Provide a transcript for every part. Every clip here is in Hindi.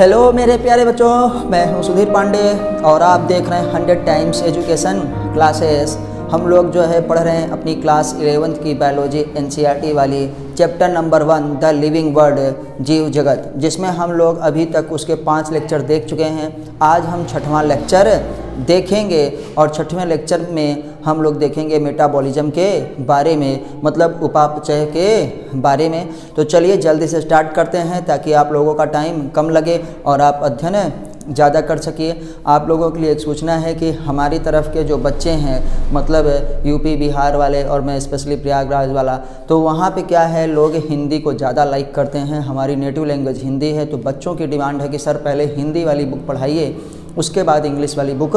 हेलो मेरे प्यारे बच्चों, मैं हूं सुधीर पांडे और आप देख रहे हैं 100 टाइम्स एजुकेशन क्लासेस। हम लोग जो है पढ़ रहे हैं अपनी क्लास 11th की बायोलॉजी एनसीईआरटी वाली chapter number 1 the living world जीव जगत, जिसमें हम लोग अभी तक उसके 5 लेक्चर देख चुके हैं। आज हम 6वां लेक्चर देखेंगे और 6वें लेक्चर में हम लोग देखेंगे मेटाबॉलिज्म के बारे में, मतलब उपापचय के बारे में। तो चलिए जल्दी से स्टार्ट करते हैं ताकि आप लोगों का टाइम कम लगे और आप अध्ययन ज़्यादा कर सकिए। आप लोगों के लिए एक सूचना है कि हमारी तरफ के जो बच्चे हैं, मतलब यूपी बिहार वाले और मैं स्पेशली प्रयागराज वाला, तो वहाँ पे क्या है, लोग हिंदी को ज़्यादा लाइक करते हैं। हमारी नेटिव लैंग्वेज हिंदी है, तो बच्चों की डिमांड है कि सर पहले हिंदी वाली बुक पढ़ाइए, उसके बाद इंग्लिश वाली बुक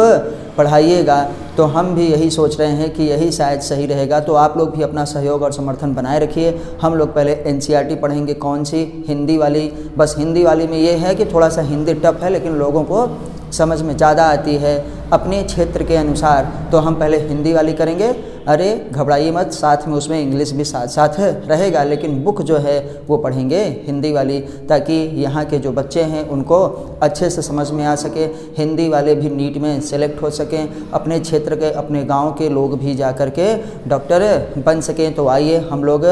पढ़ाइएगा। तो हम भी यही सोच रहे हैं कि यही शायद सही रहेगा। तो आप लोग भी अपना सहयोग और समर्थन बनाए रखिए। हम लोग पहले एनसीईआरटी पढ़ेंगे, कौन सी, हिंदी वाली। बस हिंदी वाली में ये है कि थोड़ा सा हिंदी टफ है, लेकिन लोगों को समझ में ज़्यादा आती है अपने क्षेत्र के अनुसार। तो हम पहले हिंदी वाली करेंगे। अरे घबराइए मत, साथ में उसमें इंग्लिश भी साथ साथ रहेगा, लेकिन बुक जो है वो पढ़ेंगे हिंदी वाली, ताकि यहाँ के जो बच्चे हैं उनको अच्छे से समझ में आ सके, हिंदी वाले भी नीट में सेलेक्ट हो सकें, अपने क्षेत्र के अपने गांव के लोग भी जा कर के डॉक्टर बन सकें। तो आइए हम लोग,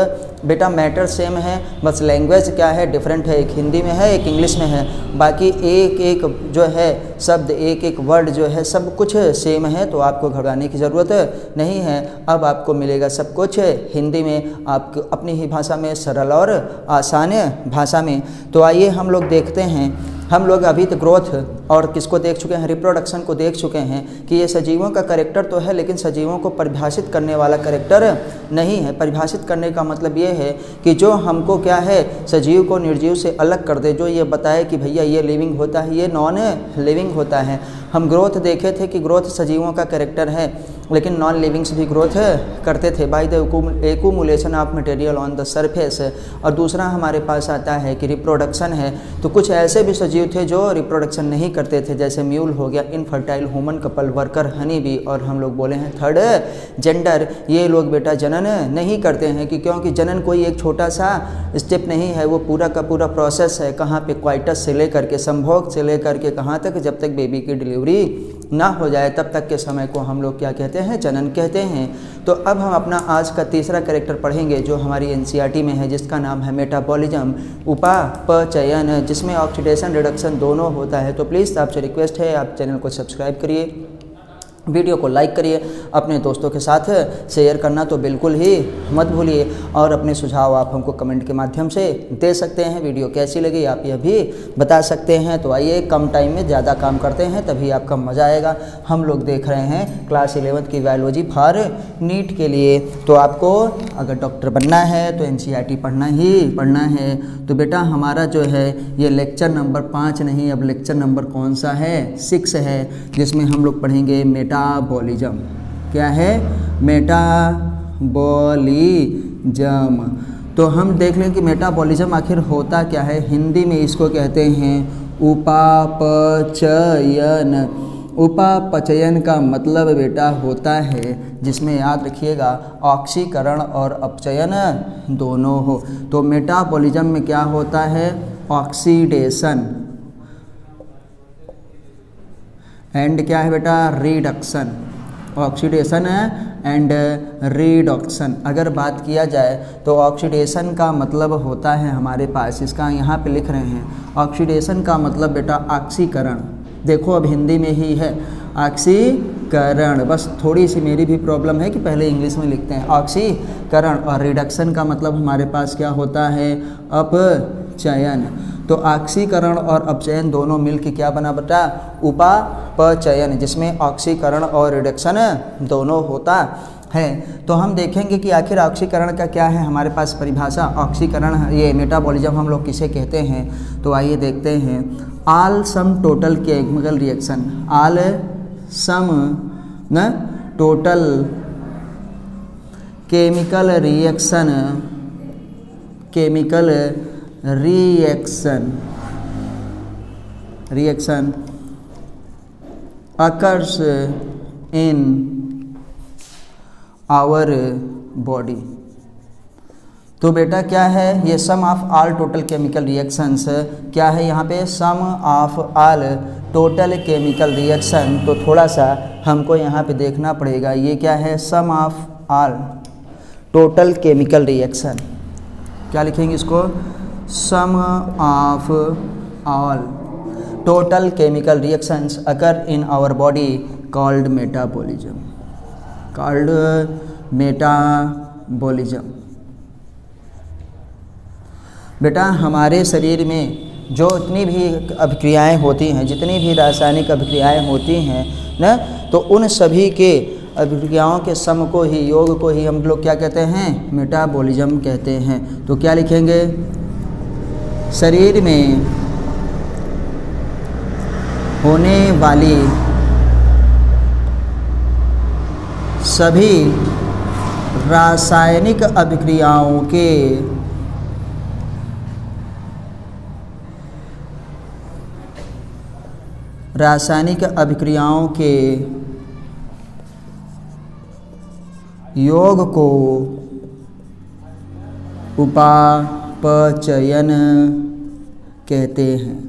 बेटा मैटर सेम है, बस लैंग्वेज क्या है डिफरेंट है, एक हिंदी में है एक इंग्लिश में है, बाकी एक एक जो है शब्द, एक एक वर्ड जो है सब कुछ सेम है। तो आपको घबराने की ज़रूरत नहीं है। अब आपको मिलेगा सब कुछ हिंदी में, आपको अपनी ही भाषा में, सरल और आसान भाषा में। तो आइए हम लोग देखते हैं। हम लोग अभी तक ग्रोथ और किसको देख चुके हैं, रिप्रोडक्शन को देख चुके हैं कि ये सजीवों का कैरेक्टर तो है, लेकिन सजीवों को परिभाषित करने वाला कैरेक्टर नहीं है। परिभाषित करने का मतलब ये है कि जो हमको क्या है, सजीव को निर्जीव से अलग कर दे, जो ये बताए कि भैया ये लिविंग होता है, ये नॉन लिविंग होता है। हम ग्रोथ देखे थे कि ग्रोथ सजीवों का कैरेक्टर है, लेकिन नॉन लिविंग्स भी ग्रोथ करते थे by the accumulation of material on the surface. और दूसरा हमारे पास आता है कि रिप्रोडक्शन है। तो कुछ ऐसे भी सजीव थे जो रिप्रोडक्शन नहीं करते थे, जैसे म्यूल हो गया, infertile human couple, worker, honey bee, और हम लोग बोले हैं थर्ड जेंडर। ये लोग बेटा जनन नहीं करते हैं कि क्योंकि जनन कोई एक छोटा सा स्टेप नहीं है, वो पूरा का पूरा प्रोसेस है। कहाँ पे क्वाइटस से लेकर के, संभोग से लेकर के कहाँ तक, जब तक बेबी की डिलीवरी ना हो जाए तब तक के समय को हम लोग क्या कहते हैं, जनन कहते हैं। तो अब हम अपना आज का तीसरा कैरेक्टर पढ़ेंगे जो हमारी एनसीईआरटी में है, जिसका नाम है मेटाबॉलिज्म, उपापचयन, जिसमें ऑक्सीडेशन रिडक्शन दोनों होता है। तो प्लीज़ आपसे रिक्वेस्ट है, आप चैनल को सब्सक्राइब करिए, वीडियो को लाइक करिए, अपने दोस्तों के साथ शेयर करना तो बिल्कुल ही मत भूलिए, और अपने सुझाव आप हमको कमेंट के माध्यम से दे सकते हैं। वीडियो कैसी लगी आप यह भी बता सकते हैं। तो आइए कम टाइम में ज़्यादा काम करते हैं, तभी आपका मज़ा आएगा। हम लोग देख रहे हैं क्लास 11th की बायोलॉजी फॉर नीट के लिए। तो आपको अगर डॉक्टर बनना है तो एनसीईआरटी पढ़ना ही पढ़ना है। तो बेटा हमारा जो है ये लेक्चर नंबर 5 नहीं, अब लेक्चर नंबर कौन सा है, 6 है, जिसमें हम लोग पढ़ेंगे मेटाबॉलिज्म। क्या है, मेटाबॉलिज्म। तो हम देख लें कि मेटाबॉलिज्म आखिर होता क्या है। हिंदी में इसको कहते हैं उपापचयन। उपापचयन का मतलब बेटा होता है, जिसमें याद रखिएगा ऑक्सीकरण और अपचयन दोनों हो। तो मेटाबॉलिज्म में क्या होता है, ऑक्सीडेशन एंड क्या है बेटा, रिडक्शन। ऑक्सीडेशन एंड रिडक्शन अगर बात किया जाए तो ऑक्सीडेशन का मतलब होता है हमारे पास, इसका यहाँ पे लिख रहे हैं, ऑक्सीडेशन का मतलब बेटा ऑक्सीकरण। देखो अब हिंदी में ही है ऑक्सीकरण, बस थोड़ी सी मेरी भी प्रॉब्लम है कि पहले इंग्लिश में लिखते हैं ऑक्सीकरण। और रिडक्शन का मतलब हमारे पास क्या होता है, अपचयन। तो ऑक्सीकरण और अपचयन दोनों मिलकर क्या बना बेटा, उपापचयन, जिसमें ऑक्सीकरण और रिडक्शन दोनों होता है। तो हम देखेंगे कि आखिर ऑक्सीकरण का क्या है हमारे पास परिभाषा। ऑक्सीकरण, ये मेटाबॉलिज्म हम लोग किसे कहते हैं, तो आइए देखते हैं। All sum total chemical reaction, all sum न total chemical reaction, chemical reaction occurs in our body। तो बेटा क्या है, ये sum of all total chemical reactions क्या है यहाँ पे, sum of all total chemical reaction. तो थोड़ा सा हमको यहाँ पे देखना पड़ेगा, ये क्या है, sum of all total chemical reaction. क्या लिखेंगे इसको, sum of all total chemical reactions occur in our body called metabolism, called metabolism. बेटा हमारे शरीर में जो इतनी भी अभिक्रियाएं होती हैं, जितनी भी रासायनिक अभिक्रियाएं होती हैं ना, तो उन सभी के अभिक्रियाओं के सम को ही, योग को ही हम लोग क्या कहते हैं, मेटाबॉलिज्म कहते हैं। तो क्या लिखेंगे, शरीर में होने वाली सभी रासायनिक अभिक्रियाओं के योग को उपापचयन कहते हैं।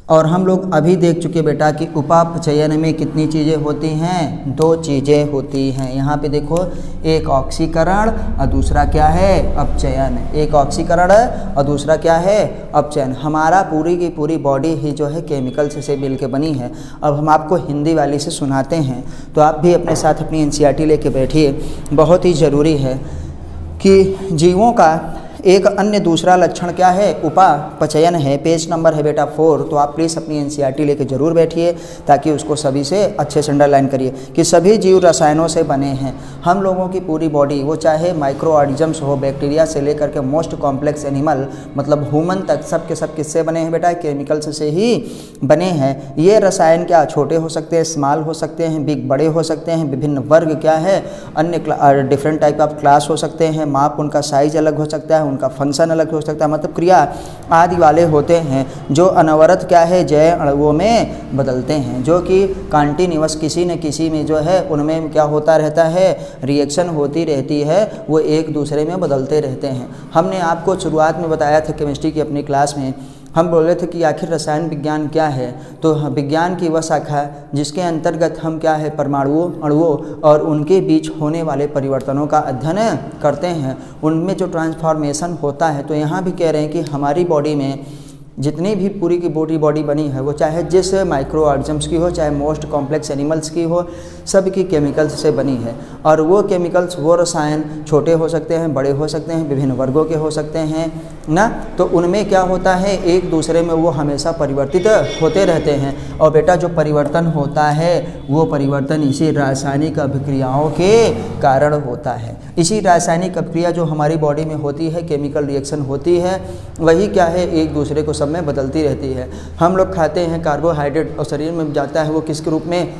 और हम लोग अभी देख चुके बेटा कि उपापचयन में कितनी चीज़ें होती हैं, 2 चीज़ें होती हैं। यहाँ पे देखो, एक ऑक्सीकरण और दूसरा क्या है, अपचयन। एक ऑक्सीकरण और दूसरा क्या है, अपचयन। हमारा पूरी की पूरी बॉडी ही जो है केमिकल से मिल के बनी है। अब हम आपको हिंदी वाली से सुनाते हैं, तो आप भी अपने साथ अपनी एनसीईआरटी लेके बैठिए। बहुत ही ज़रूरी है कि जीवों का एक अन्य दूसरा लक्षण क्या है, उपापचयन है। पेज नंबर है बेटा 4। तो आप प्लीज़ अपनी एनसीईआरटी लेके ज़रूर बैठिए, ताकि उसको सभी से अच्छे से अंडरलाइन करिए कि सभी जीव रसायनों से बने हैं। हम लोगों की पूरी बॉडी, वो चाहे माइक्रो ऑर्गेनिजम्स हो, बैक्टीरिया से लेकर के मोस्ट कॉम्प्लेक्स एनिमल मतलब ह्यूमन तक, सब के सब किससे बने हैं बेटा, केमिकल्स से ही बने हैं। ये रसायन क्या छोटे हो सकते हैं, स्मॉल हो सकते हैं, बिग बड़े हो सकते हैं, विभिन्न वर्ग क्या है, अन्य डिफरेंट टाइप ऑफ क्लास हो सकते हैं, माप उनका साइज अलग हो सकता है, उनका फंक्शन अलग हो सकता है, मतलब क्रिया आदि वाले होते हैं, जो अनवरत क्या है, जय अणुओं में बदलते हैं, जो कि कॉन्टिन्यूअस किसी न किसी में जो है उनमें क्या होता रहता है, रिएक्शन होती रहती है, वो एक दूसरे में बदलते रहते हैं। हमने आपको शुरुआत में बताया था केमिस्ट्री की अपनी क्लास में, हम बोल रहे थे कि आखिर रसायन विज्ञान क्या है। तो विज्ञान की वह शाखा जिसके अंतर्गत हम क्या है, परमाणुओं, अणुओं और उनके बीच होने वाले परिवर्तनों का अध्ययन करते हैं, उनमें जो ट्रांसफॉर्मेशन होता है। तो यहाँ भी कह रहे हैं कि हमारी बॉडी में जितनी भी पूरी की बॉडी बनी है, वो चाहे जिस माइक्रो ऑर्गेनिजम्स की हो, चाहे मोस्ट कॉम्प्लेक्स एनिमल्स की हो, सब की केमिकल्स से बनी है। और वो केमिकल्स, वो रसायन छोटे हो सकते हैं, बड़े हो सकते हैं, विभिन्न वर्गों के हो सकते हैं ना। तो उनमें क्या होता है, एक दूसरे में वो हमेशा परिवर्तित होते रहते हैं। और बेटा जो परिवर्तन होता है, वो परिवर्तन इसी रासायनिक अभिक्रियाओं के कारण होता है। इसी रासायनिक अभिक्रिया जो हमारी बॉडी में होती है, केमिकल रिएक्शन होती है, वही क्या है, एक दूसरे को सब में बदलती रहती है। हम लोग खाते हैं कार्बोहाइड्रेट और शरीर में जाता है, वो किसके रूप में,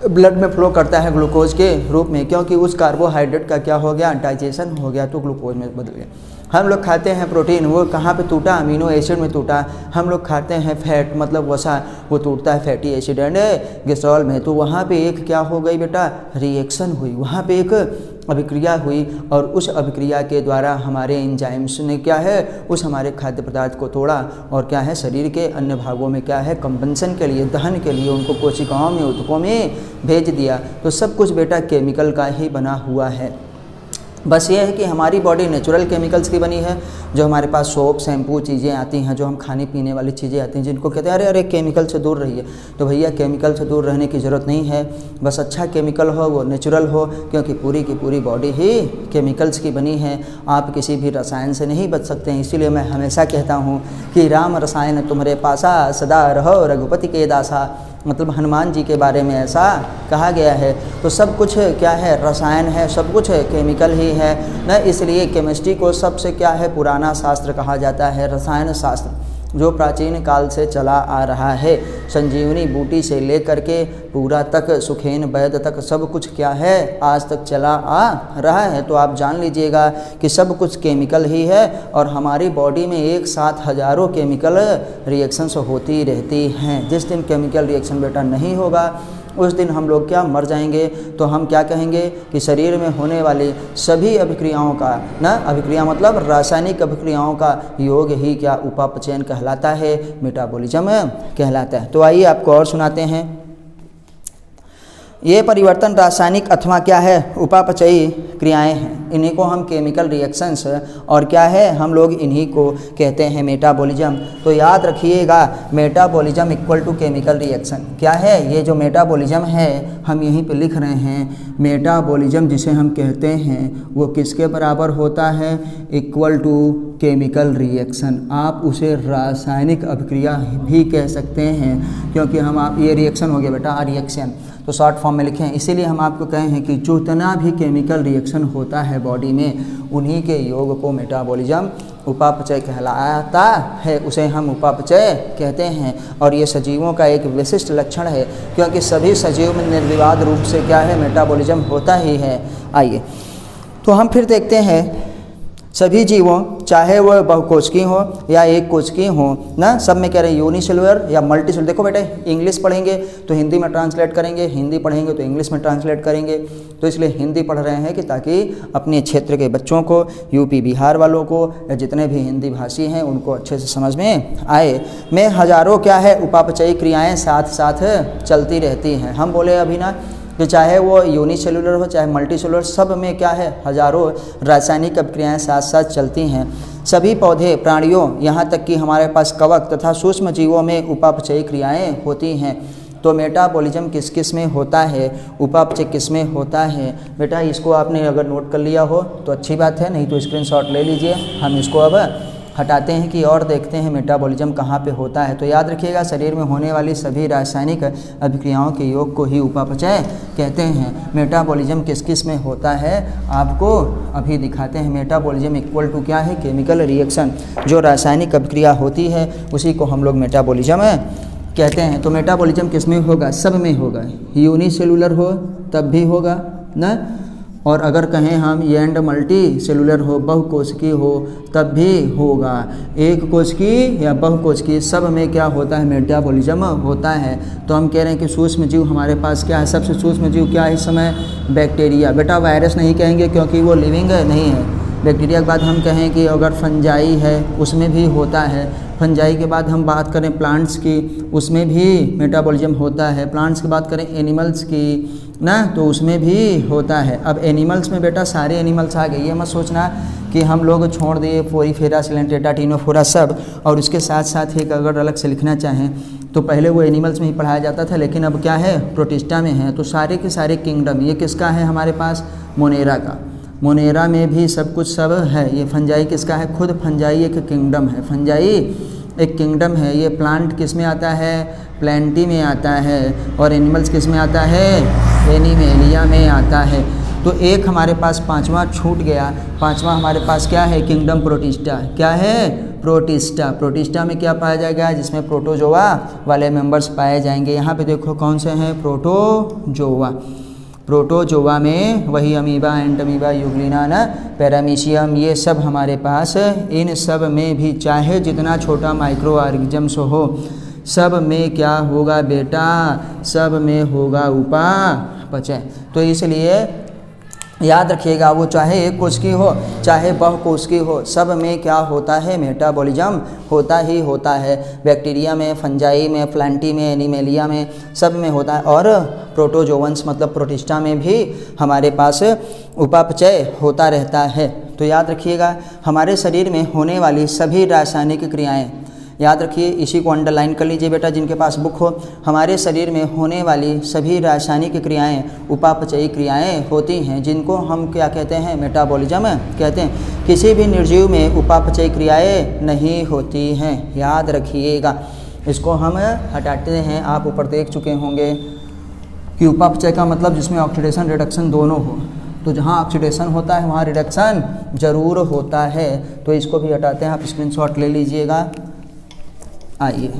ब्लड में फ्लो करता है ग्लूकोज के रूप में, क्योंकि उस कार्बोहाइड्रेट का क्या हो गया, डाइजेशन हो गया, तो ग्लूकोज में बदल गया। हम लोग खाते हैं प्रोटीन, वो कहाँ पे टूटा, अमीनो एसिड में टूटा। हम लोग खाते हैं फैट, मतलब वसा, वो टूटता है फैटी एसिड एंड ग्लिसरॉल में। तो वहाँ पे एक क्या हो गई बेटा, रिएक्शन हुई, वहाँ पे एक अभिक्रिया हुई, और उस अभिक्रिया के द्वारा हमारे एंजाइम्स ने क्या है, उस हमारे खाद्य पदार्थ को तोड़ा, और क्या है, शरीर के अन्य भागों में क्या है, कंबंशन के लिए, दहन के लिए उनको कोशिकाओं में, ऊतकों में भेज दिया। तो सब कुछ बेटा केमिकल का ही बना हुआ है। बस ये है कि हमारी बॉडी नेचुरल केमिकल्स की बनी है। जो हमारे पास सोप, शैम्पू चीज़ें आती हैं, जो हम खाने पीने वाली चीज़ें आती हैं, जिनको कहते हैं अरे अरे केमिकल से दूर रहिए, तो भैया केमिकल से दूर रहने की ज़रूरत नहीं है। बस अच्छा केमिकल हो, वो नेचुरल हो, क्योंकि पूरी की पूरी बॉडी ही केमिकल्स की बनी है। आप किसी भी रसायन से नहीं बच सकते हैं। इसीलिए मैं हमेशा कहता हूँ कि राम रसायन तुम्हारे पासा, सदा रहो रघुपति के दासा। मतलब हनुमान जी के बारे में ऐसा कहा गया है। तो सब कुछ क्या है, रसायन है, सब कुछ केमिकल ही है ना। इसलिए केमिस्ट्री को सबसे क्या है, पुराना शास्त्र कहा जाता है, रसायन शास्त्र, जो प्राचीन काल से चला आ रहा है। संजीवनी बूटी से लेकर के पूरा तक, सुखेन वैद्य तक, सब कुछ क्या है, आज तक चला आ रहा है। तो आप जान लीजिएगा कि सब कुछ केमिकल ही है, और हमारी बॉडी में एक साथ हजारों केमिकल रिएक्शंस होती रहती हैं। जिस दिन केमिकल रिएक्शन बेटा नहीं होगा, उस दिन हम लोग क्या मर जाएंगे। तो हम क्या कहेंगे कि शरीर में होने वाली सभी अभिक्रियाओं का ना, अभिक्रिया मतलब रासायनिक अभिक्रियाओं का योग ही क्या उपापचयन कहलाता है, मेटाबॉलिज्म कहलाता है। तो आइए आपको और सुनाते हैं। ये परिवर्तन रासायनिक अथवा क्या है उपापचयी क्रियाएं हैं, इन्हीं को हम केमिकल रिएक्शंस और क्या है हम लोग इन्हीं को कहते हैं मेटाबॉलिज्म। तो याद रखिएगा metabolism equal to chemical reaction. क्या है ये जो मेटाबॉलिज्म है हम यहीं पे लिख रहे हैं, मेटाबॉलिज्म जिसे हम कहते हैं वो किसके बराबर होता है, इक्वल टू केमिकल रिएक्शन। आप उसे रासायनिक अभिक्रिया भी कह सकते हैं, क्योंकि हम आप ये रिएक्शन हो गया बेटा रिएक्शन, तो शॉर्ट फॉर्म में लिखें। इसीलिए हम आपको कहे हैं कि जितना भी केमिकल रिएक्शन होता है बॉडी में उन्हीं के योग को मेटाबॉलिज्म उपापचय कहलाता है, उसे हम उपापचय कहते हैं। और ये सजीवों का एक विशिष्ट लक्षण है, क्योंकि सभी सजीव में निर्विवाद रूप से क्या है मेटाबॉलिज्म होता ही है। आइए तो हम फिर देखते हैं सभी जीवों चाहे वह बहुकोशिकीय हो या एक कोशिकीय हो ना, सब में कह रहे हैं यूनिसेलुलर या मल्टीसेलुलर। देखो बेटे इंग्लिश पढ़ेंगे तो हिंदी में ट्रांसलेट करेंगे, हिंदी पढ़ेंगे तो इंग्लिश में ट्रांसलेट करेंगे। तो इसलिए हिंदी पढ़ रहे हैं कि ताकि अपने क्षेत्र के बच्चों को, यूपी बिहार वालों को या जितने भी हिंदी भाषी हैं उनको अच्छे से समझ में आए। में हजारों क्या है उपापचयी क्रियाएँ साथ साथ चलती रहती हैं। हम बोले अभी ना कि चाहे वो यूनिसेलुलर हो चाहे मल्टीसेलुलर, सब में क्या है हजारों रासायनिक अभिक्रियाएं साथ साथ चलती हैं। सभी पौधे, प्राणियों, यहाँ तक कि हमारे पास कवक तथा सूक्ष्म जीवों में उपापचयी क्रियाएं होती हैं। तो मेटाबॉलिज्म किस किस में होता है, उपापचय किस में होता है। बेटा इसको आपने अगर नोट कर लिया हो तो अच्छी बात है, नहीं तो स्क्रीनशॉट ले लीजिए। हम इसको अब हटाते हैं कि और देखते हैं मेटाबॉलिज्म कहाँ पे होता है। तो याद रखिएगा शरीर में होने वाली सभी रासायनिक अभिक्रियाओं के योग को ही उपापचय कहते हैं। मेटाबॉलिज्म किस किस में होता है आपको अभी दिखाते हैं। मेटाबॉलिज्म इक्वल टू क्या है केमिकल रिएक्शन, जो रासायनिक अभिक्रिया होती है उसी को हम लोग मेटाबॉलिज्म कहते हैं। तो मेटाबॉलिज्म किस में होगा, सब में होगा। यूनिसेलुलर हो तब भी होगा ना, और अगर कहें हम एंड मल्टी सेलुलर हो, बहुकोशिकीय हो तब भी होगा। एक कोशिकीय या बहुकोशिकीय सब में क्या होता है मेटाबॉलिज्म होता है। तो हम कह रहे हैं कि सूक्ष्म जीव हमारे पास क्या है, सबसे सूक्ष्म जीव क्या है इस समय, बैक्टीरिया। बेटा वायरस नहीं कहेंगे क्योंकि वो लिविंग नहीं है। बैक्टीरिया के बाद हम कहें कि अगर फंजाई है उसमें भी होता है। फंजाई के बाद हम बात करें प्लांट्स की, उसमें भी मेटाबॉलिज्म होता है। प्लांट्स की बात करें एनिमल्स की ना, तो उसमें भी होता है। अब एनिमल्स में बेटा सारे एनिमल्स आ गए, ये मत सोचना कि हम लोग छोड़ दिए पोरीफेरा, सिलेंट्रेटा, टीनोफोरा सब, और उसके साथ साथ एक अगर अलग से लिखना चाहें तो पहले वो एनिमल्स में ही पढ़ाया जाता था, लेकिन अब क्या है प्रोटिस्टा में है। तो सारे के सारे किंगडम, ये किसका है हमारे पास, मोनेरा का। मोनेरा में भी सब कुछ सब है। ये फंजाई किसका है, खुद फंजाई एक किंगडम है। फंजाई एक किंगडम है। ये प्लांट किस में आता है, प्लांटी में आता है। और एनिमल्स किस में आता है, एनिमेलिया में आता है। तो एक हमारे पास पांचवा छूट गया। पांचवा हमारे पास क्या है, किंगडम प्रोटिस्टा। क्या है, प्रोटिस्टा। प्रोटिस्टा में क्या पाया जाएगा, जिसमें प्रोटोजोआ वाले मेंबर्स पाए जाएंगे। यहाँ पे देखो कौन से हैं, प्रोटोजोआ। प्रोटोजोआ में वही अमीबा, एंटमीबा, यूग्लिना ना, पैरामीशियम, ये सब हमारे पास। इन सब में भी चाहे जितना छोटा माइक्रो ऑर्गेनिजम्स हो, सब में क्या होगा बेटा, सब में होगा उपापचय। तो इसलिए याद रखिएगा वो चाहे एक कोशिकीय हो चाहे बहुकोशिकीय हो, सब में क्या होता है मेटाबॉलिज्म होता ही होता है। बैक्टीरिया में, फंजाई में, प्लांटी में, एनिमेलिया में, सब में होता है। और प्रोटोजोवंस मतलब प्रोटिस्टा में भी हमारे पास उपापचय होता रहता है। तो याद रखिएगा हमारे शरीर में होने वाली सभी रासायनिक क्रियाएं, याद रखिए, इसी को अंडरलाइन कर लीजिए बेटा जिनके पास बुक हो। हमारे शरीर में होने वाली सभी रासायनिक क्रियाएं उपापचयी क्रियाएं होती हैं, जिनको हम क्या कहते हैं, मेटाबॉलिज्म कहते हैं। किसी भी निर्जीव में उपापचयी क्रियाएं नहीं होती हैं, याद रखिएगा। इसको हम हटाते हैं। आप ऊपर देख चुके होंगे कि उपापचय का मतलब जिसमें ऑक्सीडेशन रिडक्शन दोनों हो। तो जहाँ ऑक्सीडेशन होता है वहाँ रिडक्शन जरूर होता है। तो इसको भी हटाते हैं, आप स्क्रीनशॉट ले लीजिएगा। आइए,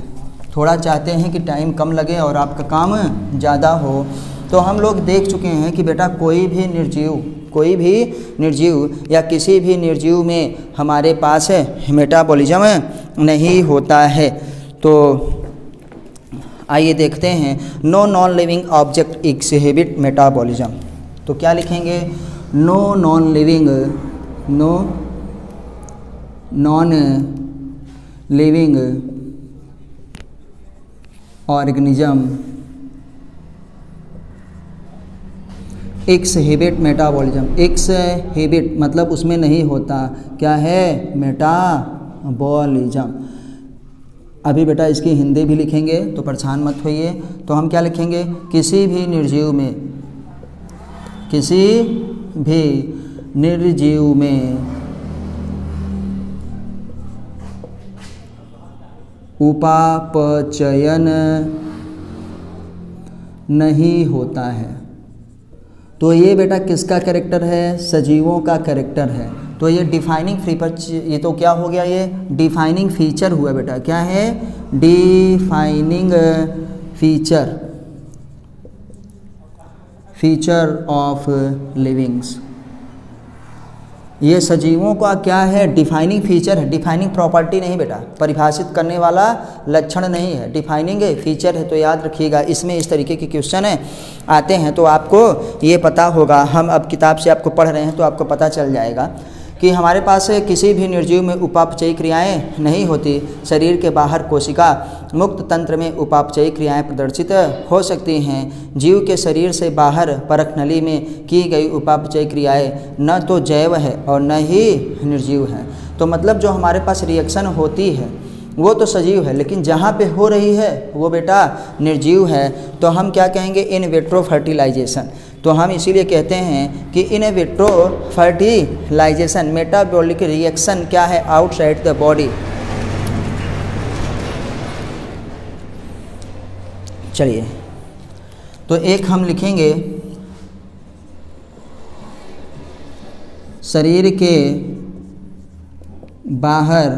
थोड़ा चाहते हैं कि टाइम कम लगे और आपका काम ज़्यादा हो। तो हम लोग देख चुके हैं कि बेटा कोई भी निर्जीव या किसी भी निर्जीव में हमारे पास मेटाबॉलिज्म नहीं होता है। तो आइए देखते हैं, no non living object exhibit metabolism. तो क्या लिखेंगे, no non living organism exhibit metabolism. Exhibit मतलब उसमें नहीं होता, क्या है, मेटाबॉलिज्म। अभी बेटा इसकी हिंदी भी लिखेंगे तो परेशान मत होइए। तो हम क्या लिखेंगे, किसी भी निर्जीव में उपापचयन नहीं होता है। तो ये बेटा किसका कैरेक्टर है, सजीवों का कैरेक्टर है। तो ये डिफाइनिंग फीचर, ये तो क्या हो गया, ये डिफाइनिंग फीचर हुआ बेटा। क्या है, डिफाइनिंग फीचर ऑफ लिविंग्स। ये सजीवों का क्या है, डिफाइनिंग फीचर है। डिफाइनिंग प्रॉपर्टी नहीं बेटा, परिभाषित करने वाला लक्षण नहीं है, डिफाइनिंग फीचर है। तो याद रखिएगा, इसमें इस तरीके के क्वेश्चन आते हैं तो आपको ये पता होगा। हम अब किताब से आपको पढ़ रहे हैं तो आपको पता चल जाएगा कि हमारे पास किसी भी निर्जीव में उपापचयी क्रियाएं नहीं होती। शरीर के बाहर कोशिका मुक्त तंत्र में उपापचयी क्रियाएं प्रदर्शित हो सकती हैं। जीव के शरीर से बाहर परखनली में की गई उपापचयी क्रियाएं न तो जैव है और न ही निर्जीव है। तो मतलब जो हमारे पास रिएक्शन होती है वो तो सजीव है, लेकिन जहाँ पे हो रही है वो बेटा निर्जीव है। तो हम क्या कहेंगे, इन विट्रो फर्टिलाइजेशन। तो हम इसीलिए कहते हैं कि in vitro fertilisation metabolic reaction क्या है, आउटसाइड द बॉडी। चलिए, तो एक हम लिखेंगे, शरीर के बाहर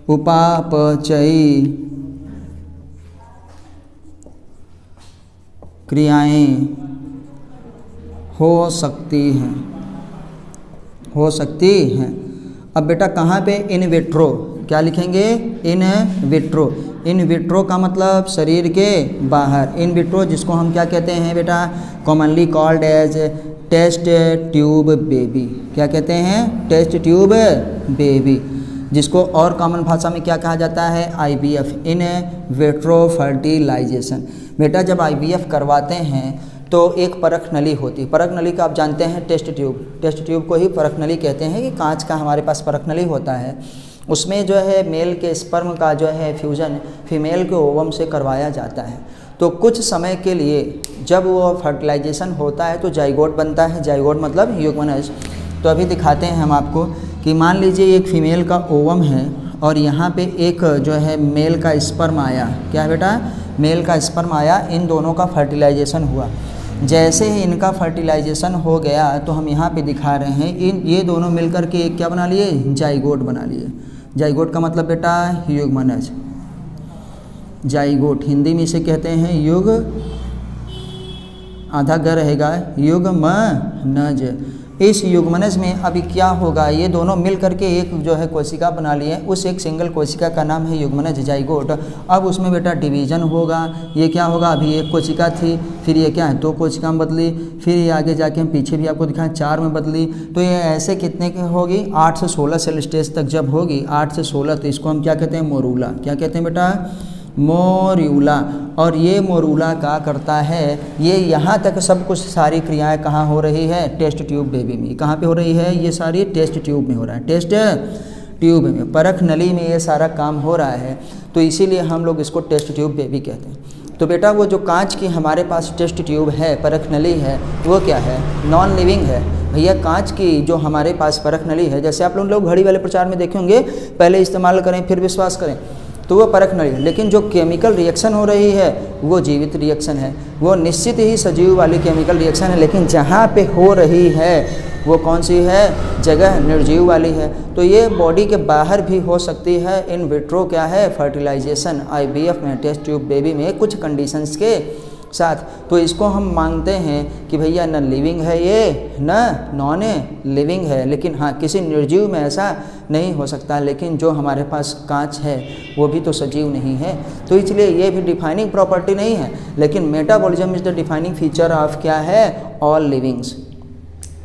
उपापचयी क्रियाएं हो सकती हैं। अब बेटा कहाँ पे, इन विट्रो। क्या लिखेंगे, इन विट्रो। इन विट्रो का मतलब शरीर के बाहर। इन विट्रो जिसको हम क्या कहते हैं बेटा, commonly called as test tube baby. क्या कहते हैं, टेस्ट ट्यूब बेबी, जिसको और कॉमन भाषा में क्या कहा जाता है, IVF, इन विट्रो फर्टिलाइजेशन। बेटा जब IVF करवाते हैं तो एक परख नली होती है। परख नली का आप जानते हैं, टेस्ट ट्यूब को ही परख नली कहते हैं कि कांच का हमारे पास परख नली होता है। उसमें जो है मेल के स्पर्म का जो है फ्यूजन फीमेल के ओवम से करवाया जाता है। तो कुछ समय के लिए जब वो फर्टिलाइजेशन होता है तो जाइगोट बनता है। जाइगोट मतलब युग्मनज। तो अभी दिखाते हैं हम आपको कि मान लीजिए एक फीमेल का ओवम है और यहाँ पे एक जो है मेल का स्पर्म आया। क्या है बेटा, मेल का स्पर्म आया। इन दोनों का फर्टिलाइजेशन हुआ। जैसे ही इनका फर्टिलाइजेशन हो गया तो हम यहाँ पे दिखा रहे हैं, ये दोनों मिलकर के एक क्या बना लिए, जाइगोट बना लिए। जाइगोट का मतलब बेटा युग्मनज। जाइगोट हिंदी में इसे कहते हैं युग, आधा ग रहेगा, युग्मनज। इस युग्मनज में अभी क्या होगा, ये दोनों मिल करके एक जो है कोशिका बना लिए। उस एक सिंगल कोशिका का नाम है युग्मनज, जाइगोट। अब उसमें बेटा डिवीजन होगा। ये क्या होगा, अभी एक कोशिका थी, फिर ये क्या है, 2 कोशिका में बदली, फिर ये आगे जाके हम पीछे भी आपको दिखाएं 4 में बदली। तो ये ऐसे कितने की होगी, 8 से 16 सेल स्टेज तक जब होगी, 8 से 16, तो इसको हम क्या कहते हैं, मोरूला। क्या कहते हैं बेटा, मोरूला। और ये मोरूला क्या करता है, ये यहाँ तक सब कुछ सारी क्रियाएं कहाँ हो रही है, टेस्ट ट्यूब बेबी में। कहाँ पे हो रही है, ये सारी टेस्ट ट्यूब में हो रहा है, टेस्ट ट्यूब में, परख नली में ये सारा काम हो रहा है। तो इसीलिए हम लोग इसको टेस्ट ट्यूब बेबी कहते हैं। तो बेटा वो जो कांच की हमारे पास टेस्ट ट्यूब है, परख नली है, वो क्या है, नॉन लिविंग है। भैया कांच की जो हमारे पास परख नली है, जैसे आप लोग घड़ी वाले प्रचार में देखे होंगे, पहले इस्तेमाल करें फिर विश्वास करें, तो वो परख नली है। लेकिन जो केमिकल रिएक्शन हो रही है वो जीवित रिएक्शन है, वो निश्चित ही सजीव वाली केमिकल रिएक्शन है। लेकिन जहाँ पे हो रही है वो कौन सी है, जगह निर्जीव वाली है। तो ये बॉडी के बाहर भी हो सकती है। इन विट्रो क्या है, फर्टिलाइजेशन IVF में, टेस्ट ट्यूब बेबी में कुछ कंडीशंस के साथ, तो इसको हम मानते हैं कि भैया न लिविंग है ये न नॉन लिविंग है। लेकिन हाँ, किसी निर्जीव में ऐसा नहीं हो सकता, लेकिन जो हमारे पास कांच है वो भी तो सजीव नहीं है, तो इसलिए ये भी डिफाइनिंग प्रॉपर्टी नहीं है। लेकिन metabolism is the defining feature of क्या है, ऑल लिविंग्स।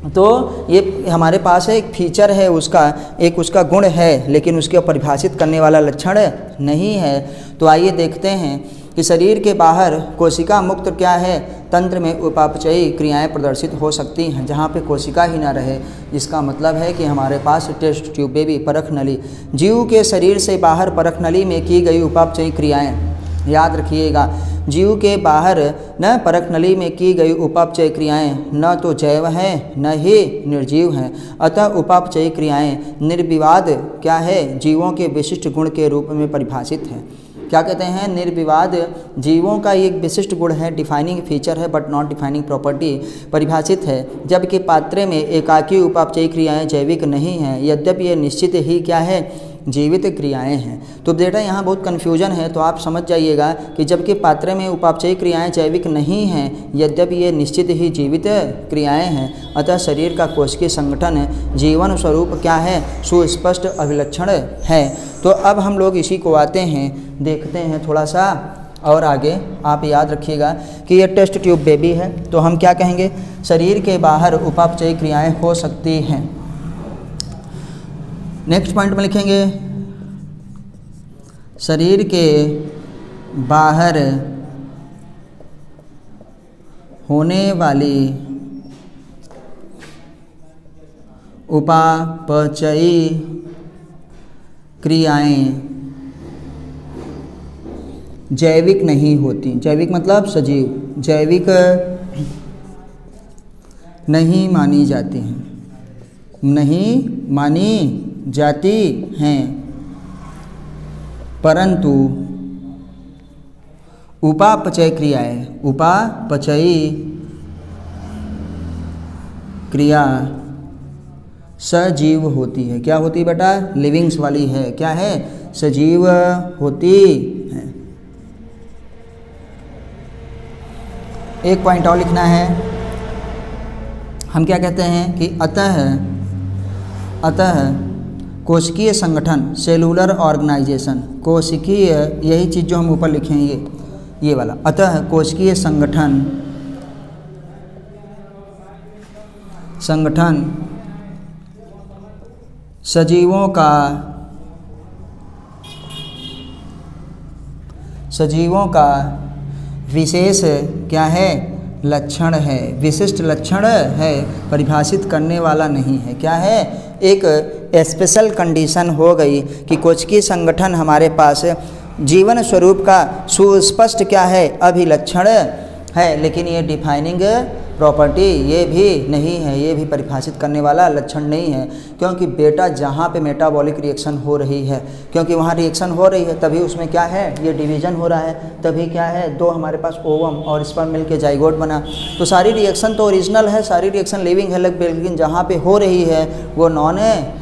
तो ये हमारे पास एक फीचर है उसका, एक उसका गुण है, लेकिन उसके परिभाषित करने वाला लक्षण नहीं है। तो आइए देखते हैं कि शरीर के बाहर कोशिका मुक्त क्या है तंत्र में उपापचयी क्रियाएं प्रदर्शित हो सकती हैं, जहाँ पे कोशिका ही ना रहे। इसका मतलब है कि हमारे पास टेस्ट ट्यूब बेबी परख नली, जीव के शरीर से बाहर परख नली में की गई उपापचयी क्रियाएं, याद रखिएगा, जीव के बाहर न परख नली में की गई उपापचय क्रियाएं न तो जैव हैं न ही निर्जीव हैं। अतः उपापचय क्रियाएं निर्विवाद क्या है, जीवों के विशिष्ट गुण के रूप में परिभाषित हैं। क्या कहते हैं, निर्विवाद जीवों का एक विशिष्ट गुण है, डिफाइनिंग फीचर है बट नॉट डिफाइनिंग प्रॉपर्टी, परिभाषित है। जबकि पात्र में एकाकी उपापचयी क्रियाएं जैविक नहीं हैं, यद्यपि ये निश्चित ही क्या है, जीवित क्रियाएं हैं। तो बेटा यहाँ बहुत कन्फ्यूजन है, तो आप समझ जाइएगा कि जबकि पात्र में उपापचयी क्रियाएं जैविक नहीं हैं, यद्यपि ये निश्चित ही जीवित क्रियाएं हैं, अतः शरीर का कोशिकीय संगठन जीवन स्वरूप क्या है, सुस्पष्ट अभिलक्षण है। तो अब हम लोग इसी को आते हैं, देखते हैं थोड़ा सा और आगे। आप याद रखिएगा कि ये टेस्ट ट्यूब बेबी है, तो हम क्या कहेंगे, शरीर के बाहर उपापचयी क्रियाएं हो सकती हैं। नेक्स्ट पॉइंट में लिखेंगे, शरीर के बाहर होने वाली उपापचयी क्रियाएं जैविक नहीं होती। जैविक मतलब सजीव, जैविक नहीं मानी जाती हैं, नहीं मानी जाती हैं, परंतु उपापचय क्रियाएं, उपापचयी क्रिया सजीव होती है। क्या होती है बेटा, लिविंग्स वाली है, क्या है, सजीव होती है। एक पॉइंट और लिखना है, हम क्या कहते हैं कि अतः कोशिकीय संगठन, सेलुलर ऑर्गेनाइजेशन, कोशिकीय, यही चीज़ जो हम ऊपर लिखेंगे ये वाला, अतः कोशिकीय संगठन सजीवों का विशेष क्या है, लक्षण है, विशिष्ट लक्षण है, परिभाषित करने वाला नहीं है। क्या है, एक स्पेशल कंडीशन हो गई कि कोशिकीय संगठन हमारे पास जीवन स्वरूप का सुस्पष्ट क्या है, अभिलक्षण है, लेकिन ये डिफाइनिंग प्रॉपर्टी ये भी नहीं है, ये भी परिभाषित करने वाला लक्षण नहीं है। क्योंकि बेटा जहाँ पे मेटाबॉलिक रिएक्शन हो रही है, क्योंकि वहाँ रिएक्शन हो रही है तभी उसमें क्या है, ये डिवीज़न हो रहा है, तभी क्या है, दो हमारे पास ओवम और स्पर्म मिल के जाइगोट बना। तो सारी रिएक्शन तो ओरिजिनल है, सारी रिएक्शन लिविंग है, लेकिन जहाँ पे हो रही है वो नॉन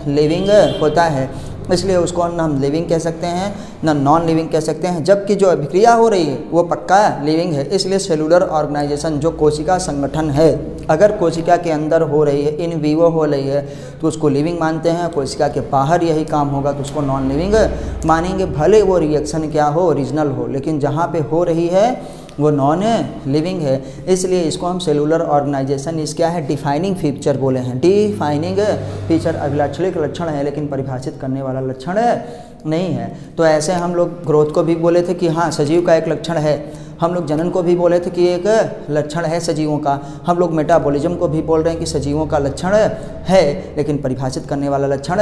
लिविंग होता है, इसलिए उसको न हम लिविंग कह सकते हैं न नॉन लिविंग कह सकते हैं। जबकि जो अभिक्रिया हो रही है वो पक्का लिविंग है। इसलिए सेलुलर ऑर्गेनाइजेशन जो कोशिका संगठन है, अगर कोशिका के अंदर हो रही है, इन वीवो हो रही है, तो उसको लिविंग मानते हैं। कोशिका के बाहर यही काम होगा तो उसको नॉन लिविंग मानेंगे, भले वो रिएक्शन क्या हो, ओरिजिनल हो, लेकिन जहाँ पे हो रही है वो नॉन लिविंग है। इसलिए इसको हम सेलुलर ऑर्गेनाइजेशन, इस क्या है, डिफाइनिंग फीचर बोले हैं। डिफाइनिंग फीचर अभिलाक्षणिक लक्षण है, लेकिन परिभाषित करने वाला लक्षण नहीं है। तो ऐसे हम लोग ग्रोथ को भी बोले थे कि हाँ सजीव का एक लक्षण है, हम लोग जनन को भी बोले थे कि एक लक्षण है सजीवों का, हम लोग मेटाबॉलिज्म को भी बोल रहे हैं कि सजीवों का लक्षण है, लेकिन परिभाषित करने वाला लक्षण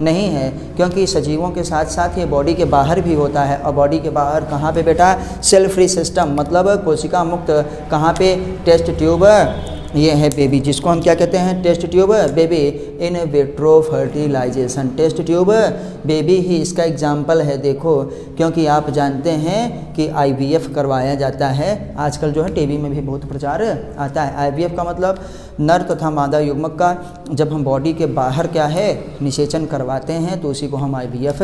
नहीं है। क्योंकि सजीवों के साथ साथ ये बॉडी के बाहर भी होता है, और बॉडी के बाहर कहाँ पे बेटा, सेल फ्री सिस्टम, मतलब कोशिका मुक्त, कहाँ पे, टेस्ट ट्यूब, ये है बेबी, जिसको हम क्या कहते हैं, test tube baby. In vitro fertilization. Test tube baby ही इसका एग्जाम्पल है। देखो, क्योंकि आप जानते हैं कि IVF करवाया जाता है, आजकल जो है टीवी में भी बहुत प्रचार आता है। IVF का मतलब नर तथा मादा युग्मक का जब हम बॉडी के बाहर क्या है निषेचन करवाते हैं तो उसी को हम IVF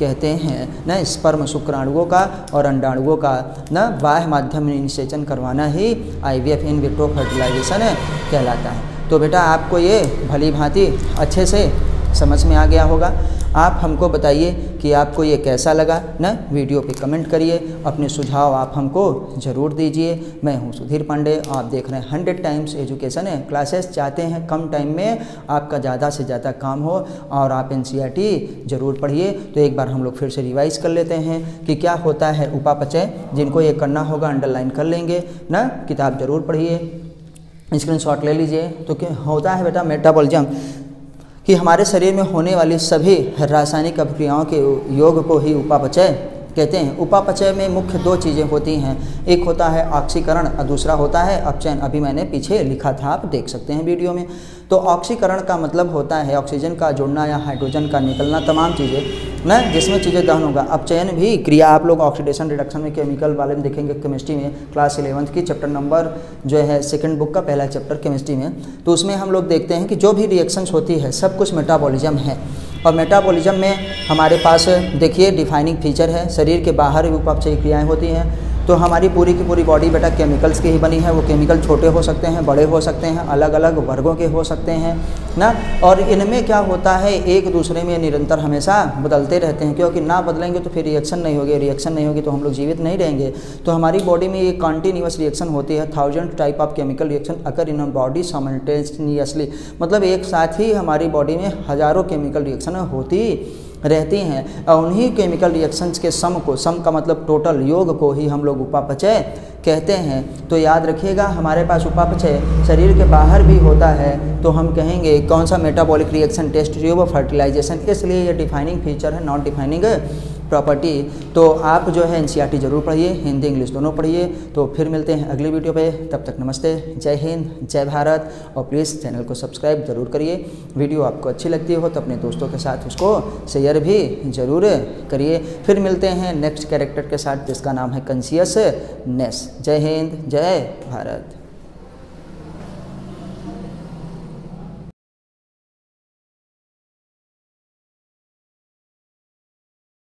कहते हैं ना। स्पर्म शुक्राणुओं का और अंडाणुओं का ना बाह्य माध्यम में निषेचन करवाना ही IVF इन विट्रो फर्टिलाइजेशन कहलाता है। तो बेटा आपको ये भली भांति अच्छे से समझ में आ गया होगा। आप हमको बताइए कि आपको ये कैसा लगा ना। वीडियो पे कमेंट करिए, अपने सुझाव आप हमको ज़रूर दीजिए। मैं हूँ सुधीर पांडे, आप देख रहे हैं 100 टाइम्स एजुकेशन क्लासेस। चाहते हैं कम टाइम में आपका ज़्यादा से ज़्यादा काम हो और आप NCERT ज़रूर पढ़िए। तो एक बार हम लोग फिर से रिवाइज़ कर लेते हैं कि क्या होता है उपापचय। जिनको ये करना होगा अंडरलाइन कर लेंगे ना। किताब ज़रूर पढ़िए, स्क्रीनशॉट ले लीजिए। तो क्या होता है बेटा मेटाबॉलिज्म, कि हमारे शरीर में होने वाली सभी रासायनिक अभिक्रियाओं के योग को ही उपापचय कहते हैं। उपापचय में मुख्य 2 चीज़ें होती हैं, एक होता है ऑक्सीकरण और दूसरा होता है अपचयन। अभी मैंने पीछे लिखा था, आप देख सकते हैं वीडियो में। तो ऑक्सीकरण का मतलब होता है ऑक्सीजन का जुड़ना या हाइड्रोजन का निकलना, तमाम चीज़ें ना जिसमें चीज़ें दहन होगा। अपचयन भी क्रिया आप लोग ऑक्सीडेशन रिडक्शन में केमिकल वाले में देखेंगे, केमिस्ट्री में क्लास 11th की चैप्टर नंबर जो है 2nd बुक का पहला चैप्टर केमिस्ट्री में। तो उसमें हम लोग देखते हैं कि जो भी रिएक्शंस होती है सब कुछ मेटाबॉलिज्म है। और मेटाबॉलिज्म में हमारे पास देखिए डिफाइनिंग फीचर है, शरीर के बाहर भी उपापचयी क्रियाएँ होती हैं। तो हमारी पूरी की पूरी बॉडी बेटा केमिकल्स की ही बनी है। वो केमिकल छोटे हो सकते हैं, बड़े हो सकते हैं, अलग अलग वर्गों के हो सकते हैं ना। और इनमें क्या होता है एक दूसरे में निरंतर हमेशा बदलते रहते हैं, क्योंकि ना बदलेंगे तो फिर रिएक्शन नहीं होगी, रिएक्शन नहीं होगी तो हम लोग जीवित नहीं रहेंगे। तो हमारी बॉडी में ये कंटिन्यूअस रिएक्शन होती है। 1000 type of chemical reaction occur in body simultaneously, मतलब एक साथ ही हमारी बॉडी में हज़ारों केमिकल रिएक्शन होती रहती हैं। और उन्हीं केमिकल रिएक्शंस के सम का मतलब टोटल योग को ही हम लोग उपापचय कहते हैं। तो याद रखिएगा, हमारे पास उपापचय शरीर के बाहर भी होता है तो हम कहेंगे कौन सा metabolic reaction, test tube fertilisation. इसलिए ये डिफाइनिंग फीचर है, नॉट डिफाइनिंग प्रॉपर्टी। तो आप जो है NCERT जरूर पढ़िए, हिंदी इंग्लिश दोनों पढ़िए। तो फिर मिलते हैं अगली वीडियो पे, तब तक नमस्ते, जय हिंद, जय भारत। और प्लीज़ चैनल को सब्सक्राइब जरूर करिए। वीडियो आपको अच्छी लगती हो तो अपने दोस्तों के साथ उसको शेयर भी ज़रूर करिए। फिर मिलते हैं नेक्स्ट कैरेक्टर के साथ जिसका नाम है कॉन्शियसनेस। जय हिंद, जय भारत।